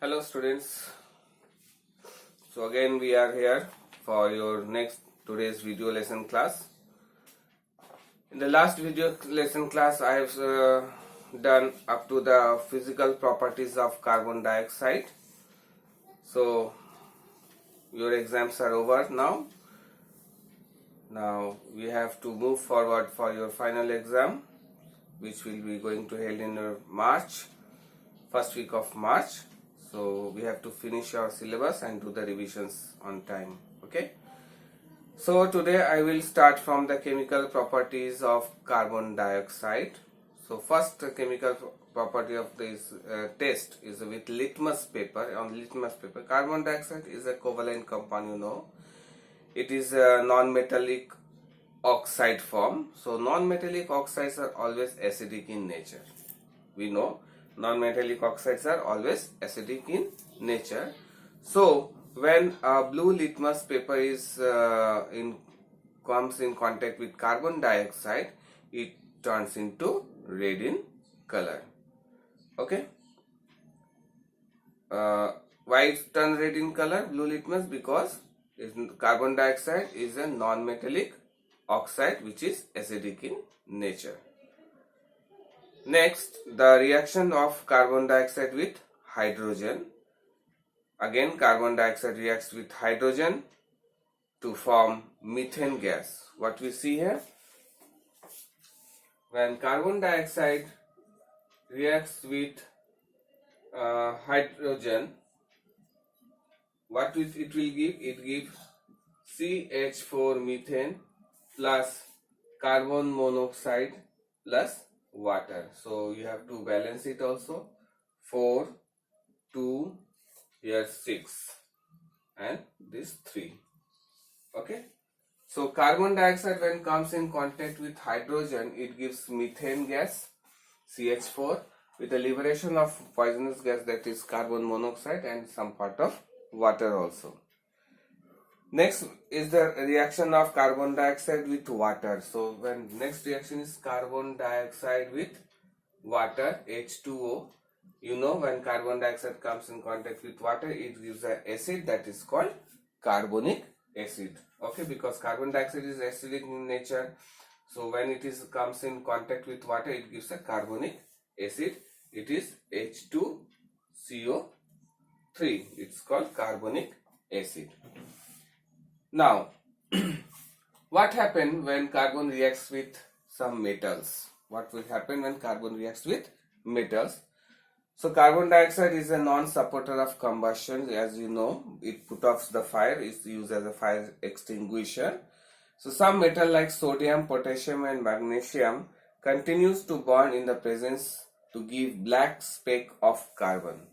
Hello students. So again we are here for your today's video lesson class. In the last video lesson class I have done up to the physical properties of carbon dioxide. So your exams are over now. Now we have to move forward for your final exam, which will be going to held in first week of March. So we have to finish our syllabus and do the revisions on time. Okay. So today I will start from the chemical properties of carbon dioxide. So first chemical property of this test is with litmus paper. On litmus paper, carbon dioxide is a covalent compound, you know. It is a non-metallic oxide form. So non-metallic oxides are always acidic in nature. We know non-metallic oxides are always acidic in nature. So when a blue litmus paper is comes in contact with carbon dioxide, it turns into red in color. Okay. Why it turns red in color, blue litmus? Because carbon dioxide is a non-metallic oxide which is acidic in nature. Next, the reaction of carbon dioxide with hydrogen. Again, carbon dioxide reacts with hydrogen to form methane gas. What we see here, when carbon dioxide reacts with hydrogen, what it will give? It gives CH4 methane plus carbon monoxide plus water. So you have to balance it also. 4, 2, here 6 and this 3. Okay. So carbon dioxide when comes in contact with hydrogen, it gives methane gas CH4 with the liberation of poisonous gas, that is carbon monoxide, and some part of water also. Next is the reaction of carbon dioxide with water. So when next reaction is carbon dioxide with water, H2O. You know, when carbon dioxide comes in contact with water, it gives an acid that is called carbonic acid. Okay, because carbon dioxide is acidic in nature. So when it comes in contact with water, it gives a carbonic acid. It is H2CO3. It's called carbonic acid. Now, what happens when carbon reacts with some metals? What will happen when carbon reacts with metals? So, carbon dioxide is a non-supporter of combustion. As you know, it puts off the fire. It's used as a fire extinguisher. So, some metal like sodium, potassium and magnesium continues to burn in the presence to give black speck of carbon.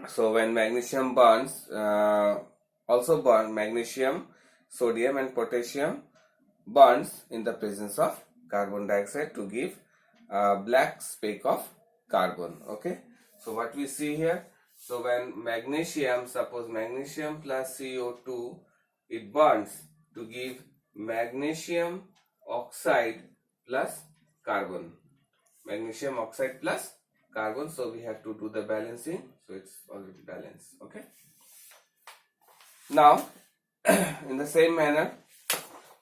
So, when magnesium burns, also burn magnesium, sodium and potassium burns in the presence of carbon dioxide to give black speck of carbon. Okay. So what we see here, so when magnesium, suppose magnesium plus CO2, it burns to give magnesium oxide plus carbon. Magnesium oxide plus carbon. So we have to do the balancing. So it's already balanced. Okay. Now, in the same manner,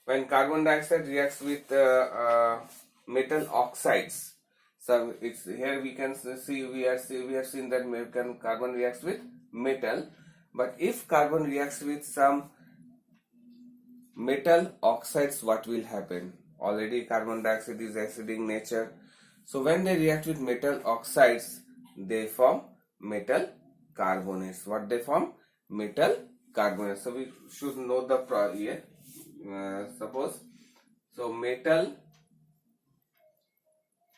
when carbon dioxide reacts with metal oxides, so it's here we can see we have seen that carbon reacts with metal, but if carbon reacts with some metal oxides, what will happen? Already carbon dioxide is acidic in nature, so when they react with metal oxides, they form metal carbonates. What they form? Metal carbonates. So we should know the here. Suppose, so metal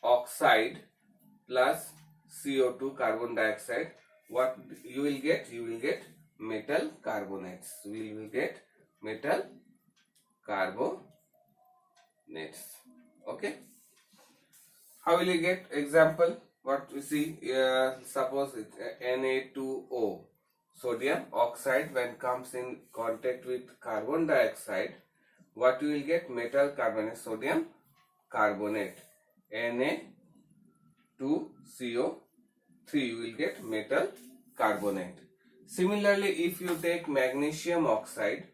oxide plus CO2 carbon dioxide, what you will get? You will get metal carbonates. We will get metal carbonates. Okay. How will you get? Example, what we see, suppose it's Na2O, sodium oxide, when comes in contact with carbon dioxide, what you will get? Metal carbonate, sodium carbonate, Na2CO3, you will get metal carbonate. Similarly, if you take magnesium oxide,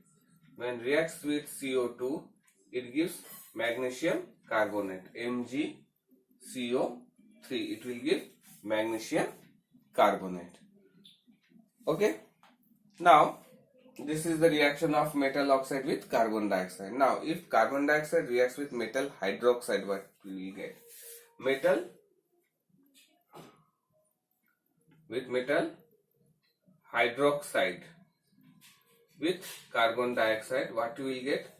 when reacts with CO2, it gives magnesium carbonate, MgCO3. It will give magnesium carbonate. Okay. Now, this is the reaction of metal oxide with carbon dioxide. Now, if carbon dioxide reacts with metal hydroxide, what we will get? Metal with metal hydroxide with carbon dioxide, what you will get?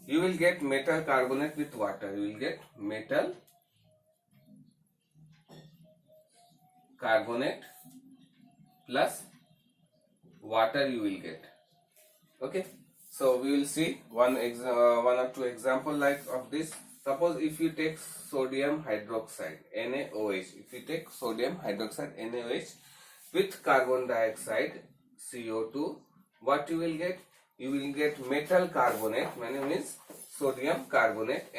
You will get metal carbonate with water. You will get metal carbonate plus water you will get. Okay, so we will see one or two example like of this. Suppose if you take sodium hydroxide NaOH, if you take sodium hydroxide NaOH with carbon dioxide CO2, what you will get? You will get metal carbonate, means sodium carbonate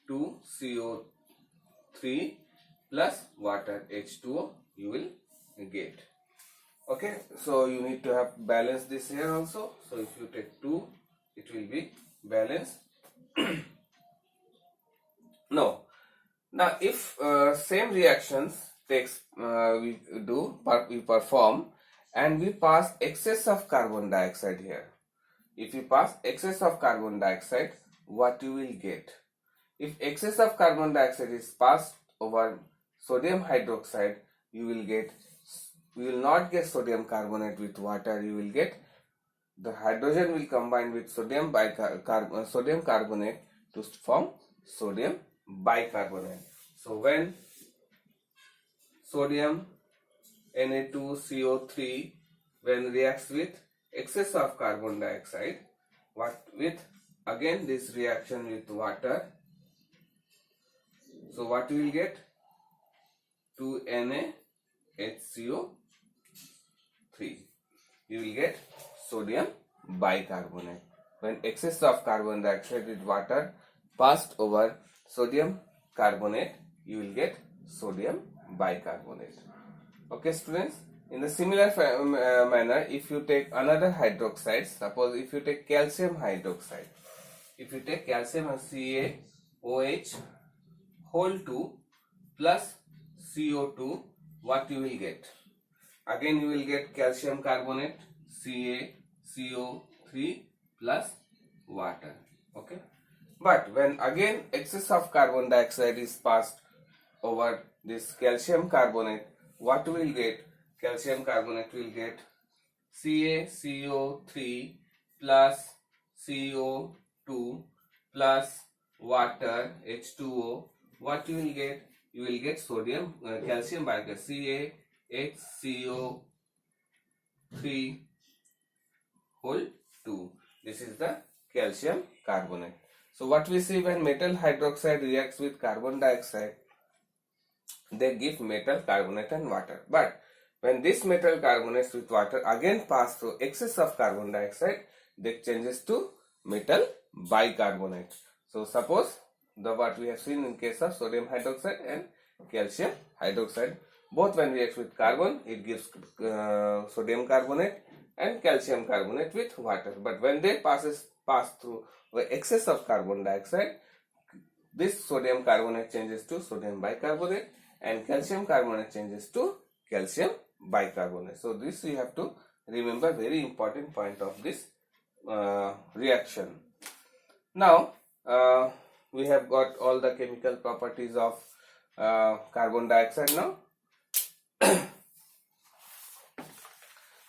Na2CO3 plus water H2O you will get. Okay, so you need to have balance this here also. So if you take 2, it will be balanced. No. Now if same reactions we perform and we pass excess of carbon dioxide here. If you pass excess of carbon dioxide, what you will get? If excess of carbon dioxide is passed over sodium hydroxide, you will not get sodium carbonate with water. You will get the hydrogen will combine with sodium carbonate to form sodium bicarbonate. So when sodium Na2CO3 when reacts with excess of carbon dioxide, again this reaction with water, so what we will get? 2NaHCO3. You will get sodium bicarbonate. When excess of carbon dioxide with water passed over sodium carbonate, you will get sodium bicarbonate. Okay students, in the similar manner, if you take another hydroxide, suppose if you take calcium hydroxide, if you take calcium CaOH whole 2 plus CO2, what you will get? Again you will get calcium carbonate CaCO3 plus water. Okay, but when again excess of carbon dioxide is passed over this calcium carbonate, what we will get? Calcium carbonate will get CaCO3 plus CO2 plus water H2O. What you will get? You will get sodium calcium bicarbonate CaHCO3 whole 2. This is the calcium carbonate. So what we see, when metal hydroxide reacts with carbon dioxide, they give metal carbonate and water. But when this metal carbonates with water again pass through excess of carbon dioxide, they changes to metal bicarbonate. So suppose what we have seen in case of sodium hydroxide and calcium hydroxide, both when reacts with carbon, it gives sodium carbonate and calcium carbonate with water. But when they pass through the excess of carbon dioxide, this sodium carbonate changes to sodium bicarbonate and calcium carbonate changes to calcium bicarbonate. So this you have to remember, very important point of this reaction. Now we have got all the chemical properties of carbon dioxide now.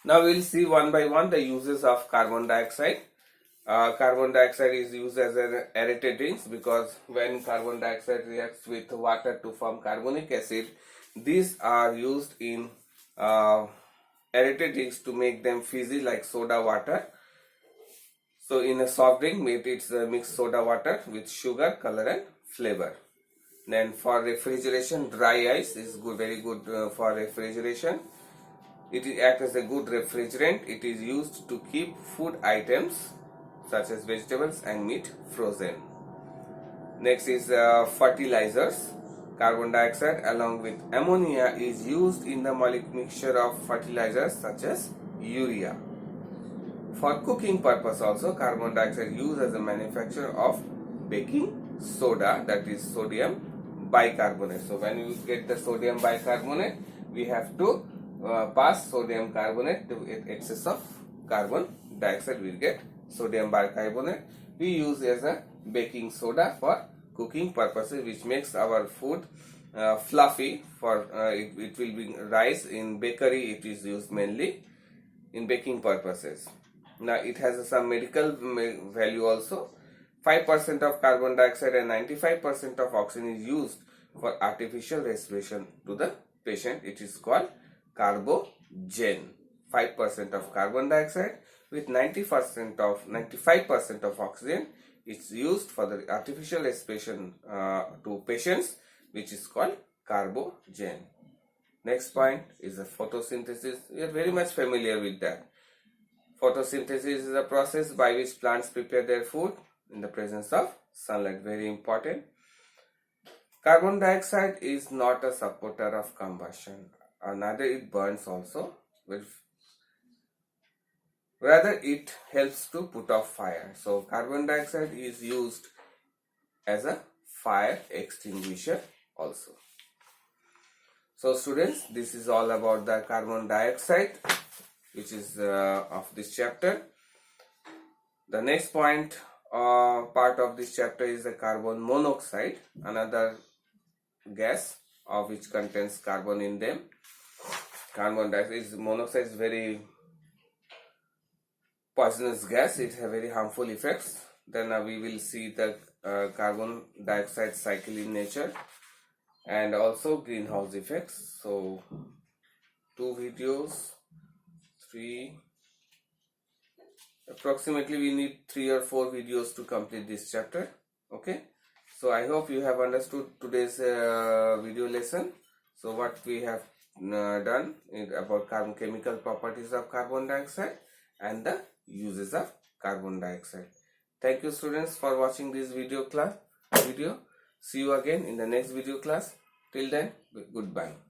Now we will see one by one the uses of carbon dioxide. Carbon dioxide is used as an aerated drinks, because when carbon dioxide reacts with water to form carbonic acid, these are used in aerated drinks to make them fizzy like soda water. So in a soft drink, it's mixed soda water with sugar, color and flavor. Then for refrigeration, dry ice is good, very good for refrigeration. It acts as a good refrigerant. It is used to keep food items such as vegetables and meat frozen. Next is fertilizers. carbon dioxide along with ammonia is used in the molecular mixture of fertilizers such as urea. For cooking purpose also, carbon dioxide used as a manufacture of baking soda, that is sodium bicarbonate. So when you get the sodium bicarbonate, we have to pass sodium carbonate to excess of carbon dioxide, we will get sodium bicarbonate. We use as a baking soda for cooking purposes, which makes our food fluffy. For it will be rice in bakery, it is used mainly in baking purposes. Now it has some medical value also. 5% of carbon dioxide and 95% of oxygen is used for artificial respiration to the patient. It is called carbogen. 5% of carbon dioxide with 95% of oxygen is used for the artificial respiration to patients, which is called carbogen. Next point is the photosynthesis. We are very much familiar with that. Photosynthesis is a process by which plants prepare their food in the presence of sunlight. Very important. Carbon dioxide is not a supporter of combustion, or neither it burns also. Rather, it helps to put off fire. So, carbon dioxide is used as a fire extinguisher also. So, students, this is all about the carbon dioxide, which is of this chapter. The next point part of this chapter is the carbon monoxide, another gas of which contains carbon in them. Carbon dioxide monoxide is very poisonous gas. It has very harmful effects. Then we will see the carbon dioxide cycle in nature and also greenhouse effects. So 2 videos, 3, approximately we need 3 or 4 videos to complete this chapter. Okay, so I hope you have understood today's video lesson. So what we have done is about chemical properties of carbon dioxide and the uses of carbon dioxide. Thank you, students, for watching this video. See you again in the next video class. Till then, goodbye.